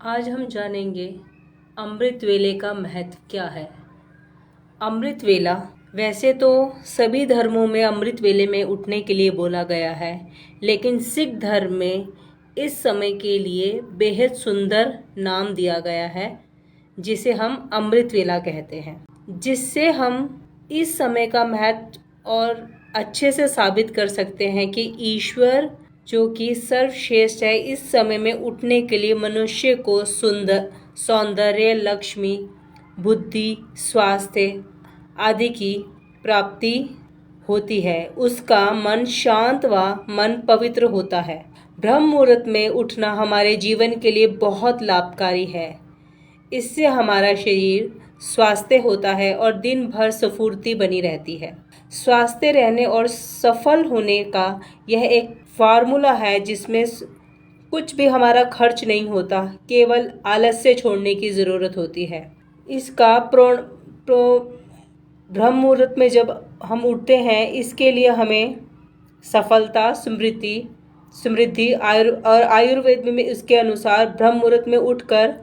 आज हम जानेंगे अमृत वेले का महत्व क्या है। अमृत वेला वैसे तो सभी धर्मों में अमृत वेले में उठने के लिए बोला गया है, लेकिन सिख धर्म में इस समय के लिए बेहद सुंदर नाम दिया गया है, जिसे हम अमृत वेला कहते हैं, जिससे हम इस समय का महत्व और अच्छे से साबित कर सकते हैं कि ईश्वर जो कि सर्वश्रेष्ठ है, इस समय में उठने के लिए मनुष्य को सौंदर्य, लक्ष्मी, बुद्धि, स्वास्थ्य आदि की प्राप्ति होती है। उसका मन शांत व मन पवित्र होता है। ब्रह्म मुहूर्त में उठना हमारे जीवन के लिए बहुत लाभकारी है। इससे हमारा शरीर स्वास्थ्य होता है और दिन भर स्फूर्ति बनी रहती है। स्वास्थ्य रहने और सफल होने का यह एक फार्मूला है, जिसमें कुछ भी हमारा खर्च नहीं होता, केवल आलस्य छोड़ने की ज़रूरत होती है। इसका ब्रह्म मुहूर्त में जब हम उठते हैं, इसके लिए हमें सफलता, समृद्धि और आयुर्वेद में इसके अनुसार ब्रह्म मुहूर्त में उठकर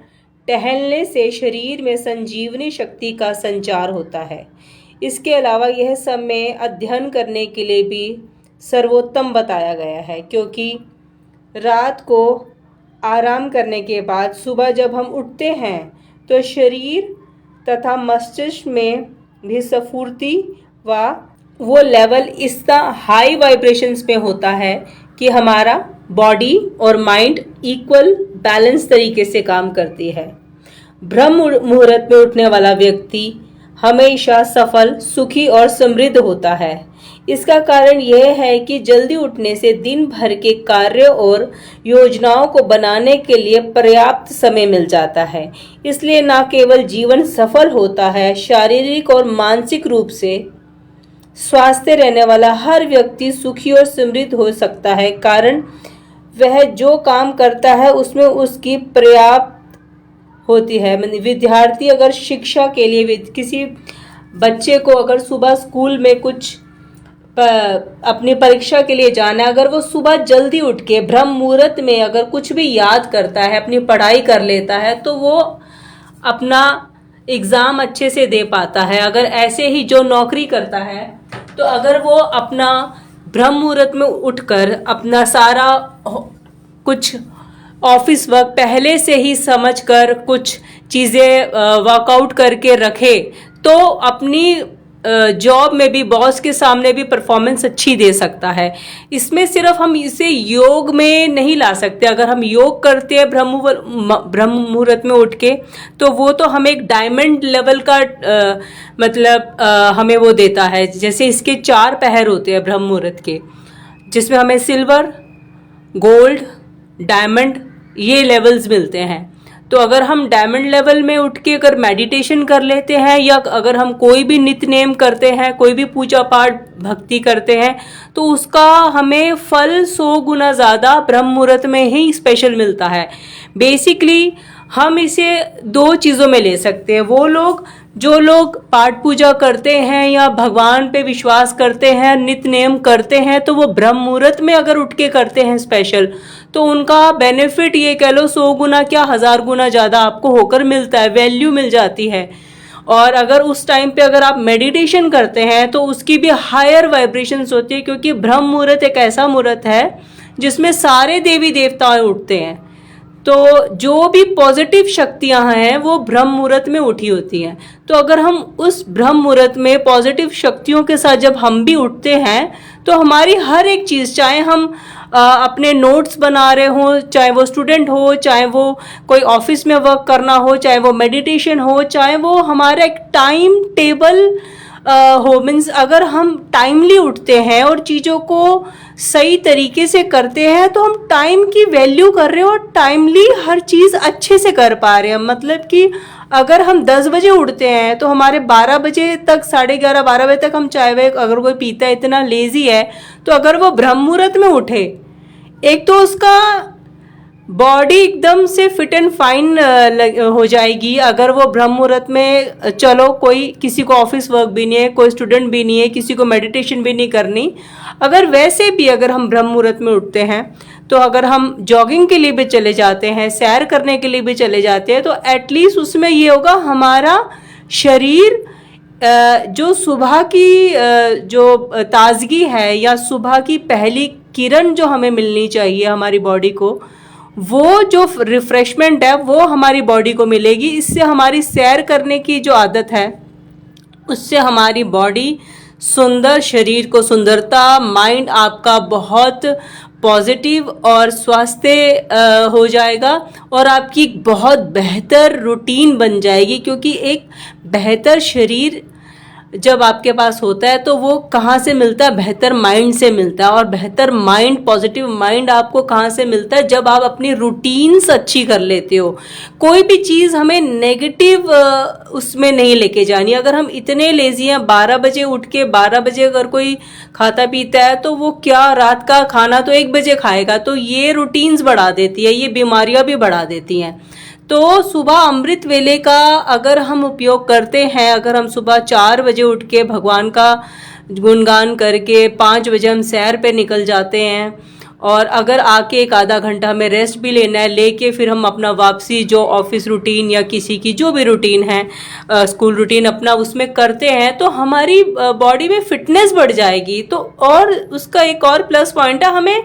टहलने से शरीर में संजीवनी शक्ति का संचार होता है। इसके अलावा यह समय अध्ययन करने के लिए भी सर्वोत्तम बताया गया है, क्योंकि रात को आराम करने के बाद सुबह जब हम उठते हैं तो शरीर तथा मस्तिष्क में भी स्फूर्ति व वो लेवल इतना हाई वाइब्रेशंस में होता है कि हमारा बॉडी और माइंड इक्वल बैलेंस तरीके से काम करती है। ब्रह्म मुहूर्त में उठने वाला व्यक्ति हमेशा सफल, सुखी और समृद्ध होता है। इसका कारण यह है कि जल्दी उठने से दिन भर के कार्य और योजनाओं को बनाने के लिए पर्याप्त समय मिल जाता है। इसलिए न केवल जीवन सफल होता है, शारीरिक और मानसिक रूप से स्वास्थ्य रहने वाला हर व्यक्ति सुखी और समृद्ध हो सकता है, कारण वह जो काम करता है उसमें उसकी पर्याप्त होती है। विद्यार्थी अगर शिक्षा के लिए किसी बच्चे को अगर सुबह स्कूल में कुछ अपनी परीक्षा के लिए जाना है, अगर वो सुबह जल्दी उठ के ब्रह्म मुहूर्त में अगर कुछ भी याद करता है, अपनी पढ़ाई कर लेता है, तो वो अपना एग्ज़ाम अच्छे से दे पाता है। अगर ऐसे ही जो नौकरी करता है, तो अगर वो अपना ब्रह्म मुहूर्त में उठकर अपना सारा कुछ ऑफिस वर्क पहले से ही समझकर कुछ चीज़ें वर्कआउट करके रखे, तो अपनी जॉब में भी बॉस के सामने भी परफॉर्मेंस अच्छी दे सकता है। इसमें सिर्फ हम इसे योग में नहीं ला सकते। अगर हम योग करते हैं ब्रह्म मुहूर्त में उठ के, तो वो तो हमें एक डायमंड लेवल का हमें वो देता है। जैसे इसके 4 पहर होते हैं ब्रह्म मुहूर्त के, जिसमें हमें सिल्वर, गोल्ड, डायमंड ये लेवल्स मिलते हैं। तो अगर हम डायमंड लेवल में उठ के अगर मेडिटेशन कर लेते हैं, या अगर हम कोई भी नित्य नेम करते हैं, कोई भी पूजा पाठ भक्ति करते हैं, तो उसका हमें फल 100 गुना ज़्यादा ब्रह्म मुहूर्त में ही स्पेशल मिलता है। बेसिकली हम इसे 2 चीज़ों में ले सकते हैं। जो लोग पाठ पूजा करते हैं या भगवान पे विश्वास करते हैं, नित्य नेम करते हैं, तो वो ब्रह्म मुहूर्त में अगर उठ के करते हैं स्पेशल, तो उनका बेनिफिट ये कह लो 100 गुना क्या 1000 गुना ज़्यादा आपको होकर मिलता है, वैल्यू मिल जाती है। और अगर उस टाइम पे अगर आप मेडिटेशन करते हैं, तो उसकी भी हायर वाइब्रेशंस होती है, क्योंकि ब्रह्म मुहूर्त एक ऐसा मुहूर्त है जिसमें सारे देवी देवता उठते हैं। तो जो भी पॉजिटिव शक्तियां हैं वो ब्रह्म मुहूर्त में उठी होती हैं। तो अगर हम उस ब्रह्म मुहूर्त में पॉजिटिव शक्तियों के साथ जब हम भी उठते हैं, तो हमारी हर एक चीज़, चाहे हम अपने नोट्स बना रहे हों, चाहे वो स्टूडेंट हो, चाहे वो कोई ऑफिस में वर्क करना हो, चाहे वो मेडिटेशन हो, चाहे वो हमारा एक टाइम टेबल हो, मीन्स अगर हम टाइमली उठते हैं और चीज़ों को सही तरीके से करते हैं, तो हम टाइम की वैल्यू कर रहे हैं और टाइमली हर चीज़ अच्छे से कर पा रहे हैं। मतलब कि अगर हम 10 बजे उठते हैं, तो हमारे 12 बजे तक, 11:30-12 बजे तक हम चाय वाय अगर कोई पीता है, इतना लेजी है, तो अगर वो ब्रह्म मुहूर्त में उठे, एक तो उसका बॉडी एकदम से फिट एंड फाइन हो जाएगी। अगर वो ब्रह्म मुहूर्त में, चलो कोई किसी को ऑफिस वर्क भी नहीं है, कोई स्टूडेंट भी नहीं है, किसी को मेडिटेशन भी नहीं करनी, अगर वैसे भी अगर हम ब्रह्म मुहूर्त में उठते हैं, तो अगर हम जॉगिंग के लिए भी चले जाते हैं, सैर करने के लिए भी चले जाते हैं, तो एटलीस्ट उसमें ये होगा हमारा शरीर जो सुबह की जो ताजगी है या सुबह की पहली किरण जो हमें मिलनी चाहिए हमारी बॉडी को, वो जो रिफ्रेशमेंट है वो हमारी बॉडी को मिलेगी। इससे हमारी सैर करने की जो आदत है उससे हमारी बॉडी सुंदर, शरीर को सुंदरता, माइंड आपका बहुत पॉजिटिव और स्वास्थ्य हो जाएगा और आपकी बहुत बेहतर रूटीन बन जाएगी। क्योंकि एक बेहतर शरीर जब आपके पास होता है तो वो कहाँ से मिलता है? बेहतर माइंड से मिलता है। और बेहतर माइंड, पॉजिटिव माइंड आपको कहाँ से मिलता है? जब आप अपनी रूटीन्स अच्छी कर लेते हो। कोई भी चीज़ हमें नेगेटिव उसमें नहीं लेके जानी। अगर हम इतने लेजी हैं, 12 बजे उठ के 12 बजे अगर कोई खाता पीता है तो वो क्या रात का खाना तो 1 बजे खाएगा, तो ये रूटीन्स बढ़ा देती है, ये बीमारियां भी बढ़ा देती हैं। तो सुबह अमृत वेले का अगर हम उपयोग करते हैं, अगर हम सुबह 4 बजे उठ के भगवान का गुणगान करके 5 बजे हम सैर पे निकल जाते हैं और अगर आके एक आधा घंटा हमें रेस्ट भी लेना है, लेके फिर हम अपना वापसी जो ऑफिस रूटीन या किसी की जो भी रूटीन है, स्कूल रूटीन अपना उसमें करते हैं, तो हमारी बॉडी में फिटनेस बढ़ जाएगी। तो और उसका एक और प्लस पॉइंट है, हमें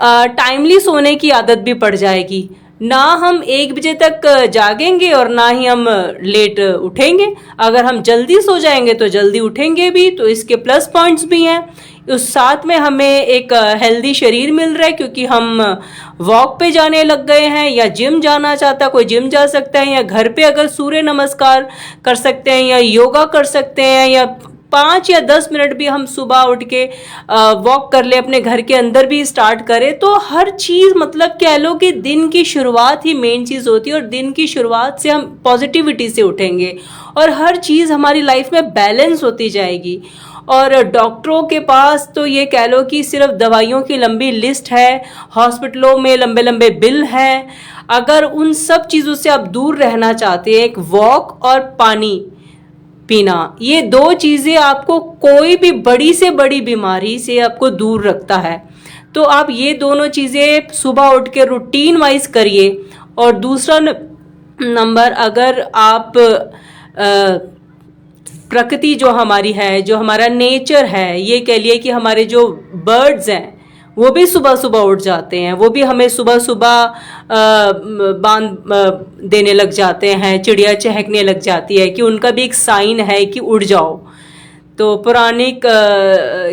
टाइमली सोने की आदत भी पड़ जाएगी। ना हम 1 बजे तक जागेंगे और ना ही हम लेट उठेंगे। अगर हम जल्दी सो जाएंगे तो जल्दी उठेंगे भी, तो इसके प्लस पॉइंट्स भी हैं। उस साथ में हमें एक हेल्दी शरीर मिल रहा है क्योंकि हम वॉक पे जाने लग गए हैं, या जिम जाना चाहता है कोई जिम जा सकता है, या घर पे अगर सूर्य नमस्कार कर सकते हैं या योगा कर सकते हैं, या 5 या 10 मिनट भी हम सुबह उठ के वॉक कर ले, अपने घर के अंदर भी स्टार्ट करें। तो हर चीज़, मतलब कह लो कि दिन की शुरुआत ही मेन चीज़ होती है और दिन की शुरुआत से हम पॉजिटिविटी से उठेंगे और हर चीज़ हमारी लाइफ में बैलेंस होती जाएगी। और डॉक्टरों के पास तो ये कह लो कि सिर्फ दवाइयों की लंबी लिस्ट है, हॉस्पिटलों में लंबे लंबे बिल हैं। अगर उन सब चीज़ों से आप दूर रहना चाहते हैं, एक वॉक और पानी पीना, ये 2 चीज़ें आपको कोई भी बड़ी से बड़ी बीमारी से आपको दूर रखता है। तो आप ये दोनों चीज़ें सुबह उठ के रूटीन वाइज करिए। और दूसरा नंबर, अगर आप प्रकृति जो हमारी है, जो हमारा नेचर है, ये कह लिए कि हमारे जो बर्ड्स हैं वो भी सुबह सुबह उठ जाते हैं, वो भी हमें सुबह सुबह बांध देने लग जाते हैं, चिड़िया चहकने लग जाती है कि उनका भी एक साइन है कि उड़ जाओ। तो पुराने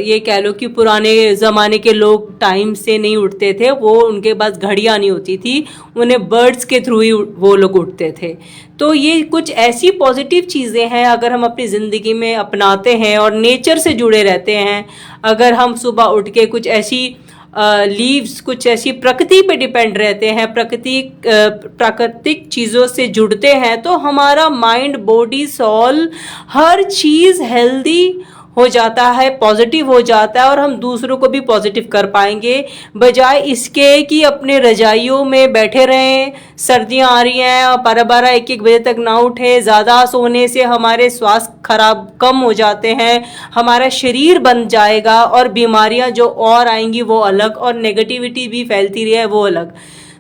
ये कह लो कि पुराने ज़माने के लोग टाइम से नहीं उठते थे, वो उनके पास घड़ियाँ नहीं होती थी, उन्हें बर्ड्स के थ्रू ही वो लोग उठते थे। तो ये कुछ ऐसी पॉजिटिव चीज़ें हैं, अगर हम अपनी ज़िंदगी में अपनाते हैं और नेचर से जुड़े रहते हैं, अगर हम सुबह उठ के कुछ ऐसी लीव्स, कुछ ऐसी प्रकृति पे डिपेंड रहते हैं, प्राकृतिक चीज़ों से जुड़ते हैं, तो हमारा माइंड, बॉडी, सोल, हर चीज़ हेल्दी हो जाता है, पॉजिटिव हो जाता है और हम दूसरों को भी पॉजिटिव कर पाएंगे। बजाय इसके कि अपने रजाइयों में बैठे रहें, सर्दियां आ रही हैं और 12-12, 1-1 बजे तक ना उठे। ज़्यादा सोने से हमारे स्वास्थ्य खराब कम हो जाते हैं, हमारा शरीर बन जाएगा और बीमारियां जो और आएंगी वो अलग, और नेगेटिविटी भी फैलती रही है वो अलग।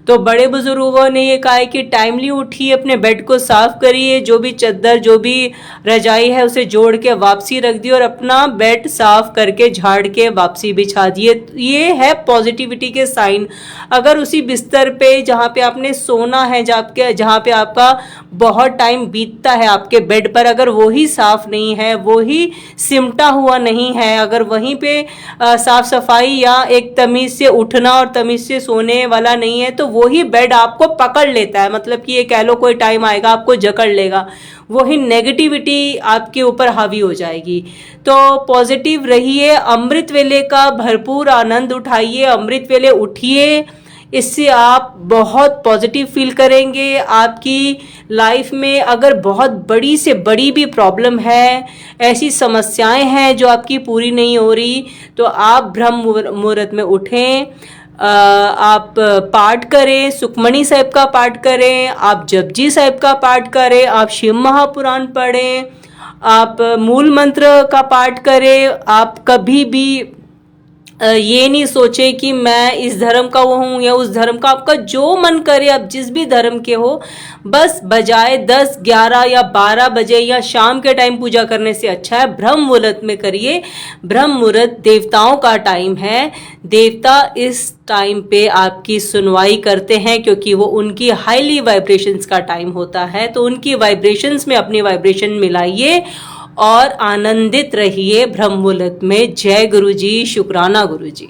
तो बड़े बुजुर्गों ने ये कहा है कि टाइमली उठिए, अपने बेड को साफ करिए, जो भी चद्दर, जो भी रजाई है उसे जोड़ के वापसी रख दिए और अपना बेड साफ करके झाड़ के वापसी बिछा दिए। ये है पॉजिटिविटी के साइन। अगर उसी बिस्तर पे जहाँ पे आपने सोना है, जहाँ पे आपका बहुत टाइम बीतता है आपके बेड पर, अगर वो ही साफ नहीं है, वो ही सिमटा हुआ नहीं है, अगर वहीं पे साफ सफाई या एक तमीज से उठना और तमीज से सोने वाला नहीं है, तो वही बेड आपको पकड़ लेता है। मतलब कि ये कह लो कोई टाइम आएगा आपको जकड़ लेगा, वही नेगेटिविटी आपके ऊपर हावी हो जाएगी। तो पॉजिटिव रहिए, अमृत वेले का भरपूर आनंद उठाइए, अमृत वेले उठिए, इससे आप बहुत पॉजिटिव फील करेंगे। आपकी लाइफ में अगर बहुत बड़ी से बड़ी भी प्रॉब्लम है, ऐसी समस्याएं हैं जो आपकी पूरी नहीं हो रही, तो आप ब्रह्म मुहूर्त में उठें, आप पाठ करें, सुखमणी साहिब का पाठ करें, आप जपजी साहिब का पाठ करें, आप शिव महापुराण पढ़ें, आप मूल मंत्र का पाठ करें। आप कभी भी ये नहीं सोचे कि मैं इस धर्म का वो हूँ या उस धर्म का। आपका जो मन करे, आप जिस भी धर्म के हो, बस बजाय 10, 11 या 12 बजे या शाम के टाइम पूजा करने से अच्छा है ब्रह्म मुहूर्त में करिए। ब्रह्म मुहूर्त देवताओं का टाइम है। देवता इस टाइम पे आपकी सुनवाई करते हैं, क्योंकि वो उनकी हाईली वाइब्रेशंस का टाइम होता है। तो उनकी वाइब्रेशंस में अपनी वाइब्रेशन मिलाइए और आनंदित रहिए ब्रह्म मुहूर्त में। जय गुरु जी, शुक्राना गुरु जी।